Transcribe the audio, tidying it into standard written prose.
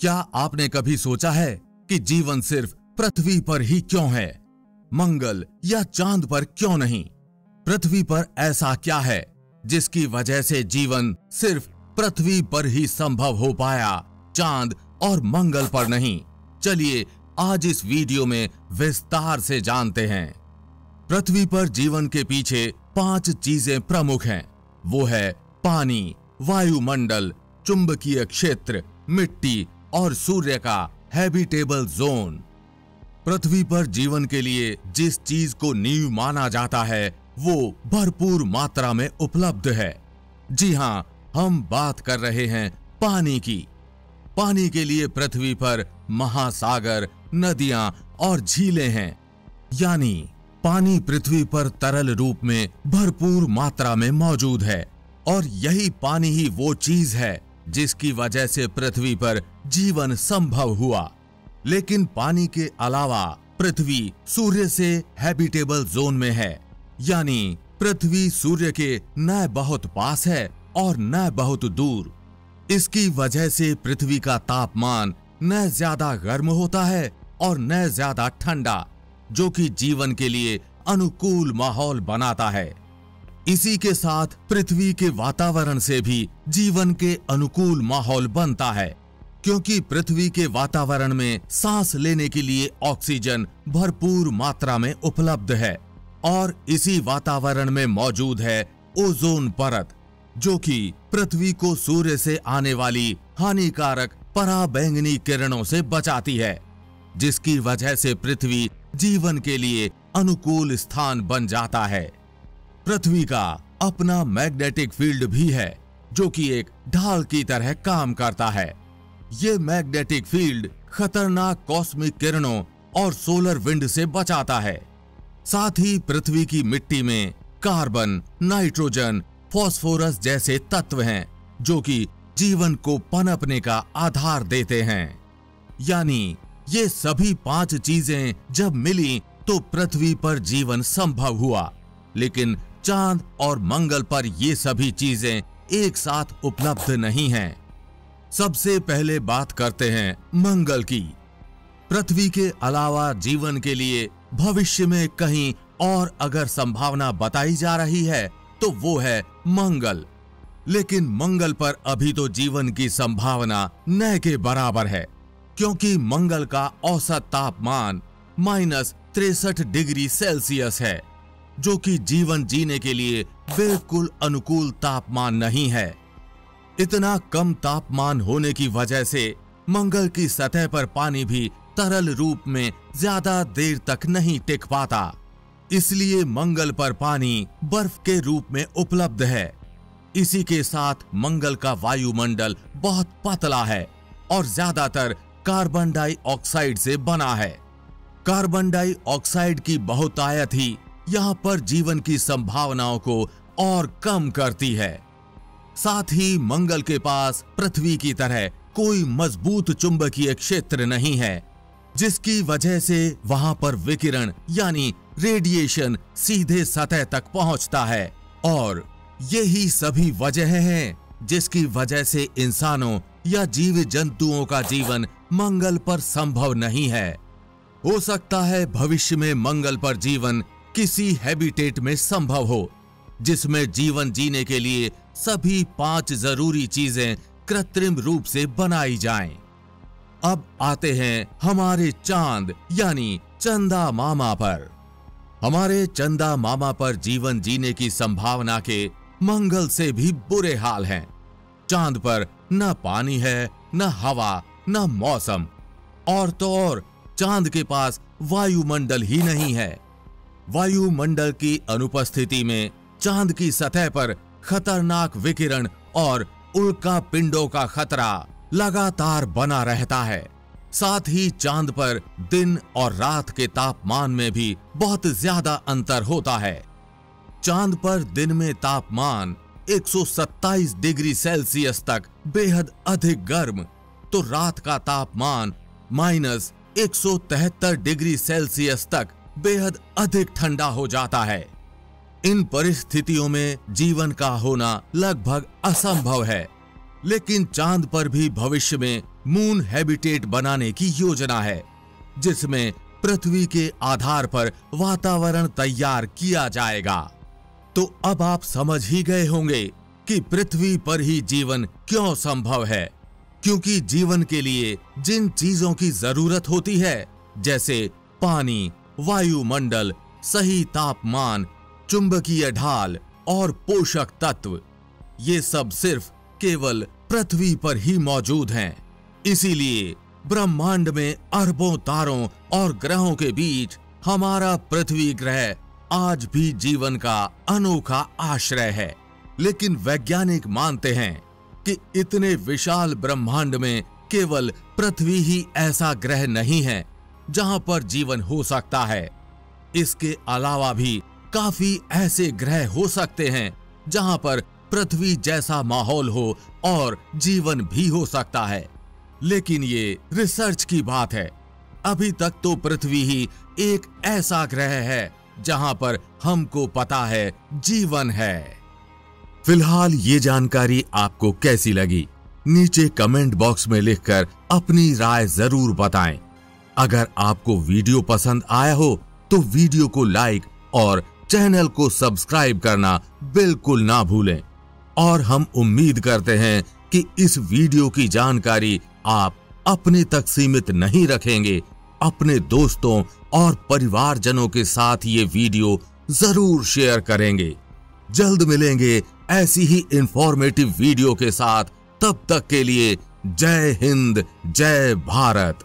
क्या आपने कभी सोचा है कि जीवन सिर्फ पृथ्वी पर ही क्यों है, मंगल या चांद पर क्यों नहीं? पृथ्वी पर ऐसा क्या है जिसकी वजह से जीवन सिर्फ पृथ्वी पर ही संभव हो पाया, चांद और मंगल पर नहीं? चलिए आज इस वीडियो में विस्तार से जानते हैं। पृथ्वी पर जीवन के पीछे 5 चीजें प्रमुख हैं। वो है पानी, वायुमंडल, चुंबकीय क्षेत्र, मिट्टी और सूर्य का हैबिटेबल जोन। पृथ्वी पर जीवन के लिए जिस चीज को नींव माना जाता है वो भरपूर मात्रा में उपलब्ध है। जी हां, हम बात कर रहे हैं पानी की। पानी के लिए पृथ्वी पर महासागर, नदियां और झीलें हैं। यानी पानी पृथ्वी पर तरल रूप में भरपूर मात्रा में मौजूद है और यही पानी ही वो चीज है जिसकी वजह से पृथ्वी पर जीवन संभव हुआ। लेकिन पानी के अलावा पृथ्वी सूर्य से हैबिटेबल जोन में है, यानी पृथ्वी सूर्य के न बहुत पास है और न बहुत दूर। इसकी वजह से पृथ्वी का तापमान न ज्यादा गर्म होता है और न ज्यादा ठंडा, जो कि जीवन के लिए अनुकूल माहौल बनाता है। इसी के साथ पृथ्वी के वातावरण से भी जीवन के अनुकूल माहौल बनता है, क्योंकि पृथ्वी के वातावरण में सांस लेने के लिए ऑक्सीजन भरपूर मात्रा में उपलब्ध है और इसी वातावरण में मौजूद है ओजोन परत, जो कि पृथ्वी को सूर्य से आने वाली हानिकारक पराबैंगनी किरणों से बचाती है, जिसकी वजह से पृथ्वी जीवन के लिए अनुकूल स्थान बन जाता है। पृथ्वी का अपना मैग्नेटिक फील्ड भी है, जो कि एक ढाल की तरह काम करता है। ये मैग्नेटिक फील्ड खतरनाक कॉस्मिक किरणों और सोलर विंड से बचाता है। साथ ही पृथ्वी की मिट्टी में कार्बन, नाइट्रोजन, फास्फोरस जैसे तत्व हैं, जो कि जीवन को पनपने का आधार देते हैं। यानी ये सभी 5 चीजें जब मिली तो पृथ्वी पर जीवन संभव हुआ। लेकिन चांद और मंगल पर ये सभी चीजें एक साथ उपलब्ध नहीं हैं। सबसे पहले बात करते हैं मंगल की। पृथ्वी के अलावा जीवन के लिए भविष्य में कहीं और अगर संभावना बताई जा रही है तो वो है मंगल। लेकिन मंगल पर अभी तो जीवन की संभावना न के बराबर है, क्योंकि मंगल का औसत तापमान -63 डिग्री सेल्सियस है, जो कि जीवन जीने के लिए बिल्कुल अनुकूल तापमान नहीं है। इतना कम तापमान होने की वजह से मंगल की सतह पर पानी भी तरल रूप में ज्यादा देर तक नहीं टिक पाता। इसलिए मंगल पर पानी बर्फ के रूप में उपलब्ध है। इसी के साथ मंगल का वायुमंडल बहुत पतला है और ज्यादातर कार्बन डाइऑक्साइड से बना है। कार्बन डाइऑक्साइड की बहुतायत ही यहाँ पर जीवन की संभावनाओं को और कम करती है। साथ ही मंगल के पास पृथ्वी की तरह कोई मजबूत चुंबकीय क्षेत्र नहीं है, जिसकी वजह से वहां पर विकिरण यानी रेडिएशन सीधे सतह तक पहुंचता है। और यही सभी वजह हैं जिसकी वजह से इंसानों या जीव जंतुओं का जीवन मंगल पर संभव नहीं है। हो सकता है भविष्य में मंगल पर जीवन किसी हैबिटेट में संभव हो, जिसमें जीवन जीने के लिए सभी 5 जरूरी चीजें कृत्रिम रूप से बनाई जाएं। अब आते हैं हमारे चांद यानी चंदा मामा पर। हमारे चंदा मामा पर जीवन जीने की संभावना के मंगल से भी बुरे हाल हैं। चांद पर न पानी है, न हवा, न मौसम, और तो और चांद के पास वायुमंडल ही नहीं है। वायुमंडल की अनुपस्थिति में चांद की सतह पर खतरनाक विकिरण और उल्का पिंडों का खतरा लगातार बना रहता है। साथ ही चांद पर दिन और रात के तापमान में भी बहुत ज्यादा अंतर होता है। चांद पर दिन में तापमान 127 डिग्री सेल्सियस तक बेहद अधिक गर्म, तो रात का तापमान -173 डिग्री सेल्सियस तक बेहद अधिक ठंडा हो जाता है। इन परिस्थितियों में जीवन का होना लगभग असंभव है। लेकिन चांद पर भी भविष्य में मून हैबिटेट बनाने की योजना है, जिसमें पृथ्वी के आधार पर वातावरण तैयार किया जाएगा। तो अब आप समझ ही गए होंगे कि पृथ्वी पर ही जीवन क्यों संभव है, क्योंकि जीवन के लिए जिन चीजों की जरूरत होती है, जैसे पानी, वायुमंडल, सही तापमान, चुंबकीय ढाल और पोषक तत्व, ये सब सिर्फ केवल पृथ्वी पर ही मौजूद हैं। इसीलिए ब्रह्मांड में अरबों तारों और ग्रहों के बीच हमारा पृथ्वी ग्रह आज भी जीवन का अनोखा आश्रय है। लेकिन वैज्ञानिक मानते हैं कि इतने विशाल ब्रह्मांड में केवल पृथ्वी ही ऐसा ग्रह नहीं है जहां पर जीवन हो सकता है। इसके अलावा भी काफी ऐसे ग्रह हो सकते हैं जहां पर पृथ्वी जैसा माहौल हो और जीवन भी हो सकता है। लेकिन ये रिसर्च की बात है। अभी तक तो पृथ्वी ही एक ऐसा ग्रह है जहां पर हमको पता है जीवन है। फिलहाल ये जानकारी आपको कैसी लगी, नीचे कमेंट बॉक्स में लिखकर अपनी राय जरूर बताएं। अगर आपको वीडियो पसंद आया हो तो वीडियो को लाइक और चैनल को सब्सक्राइब करना बिल्कुल ना भूलें। और हम उम्मीद करते हैं कि इस वीडियो की जानकारी आप अपने तक सीमित नहीं रखेंगे, अपने दोस्तों और परिवारजनों के साथ ये वीडियो जरूर शेयर करेंगे। जल्द मिलेंगे ऐसी ही इंफॉर्मेटिव वीडियो के साथ। तब तक के लिए जय हिंद, जय भारत।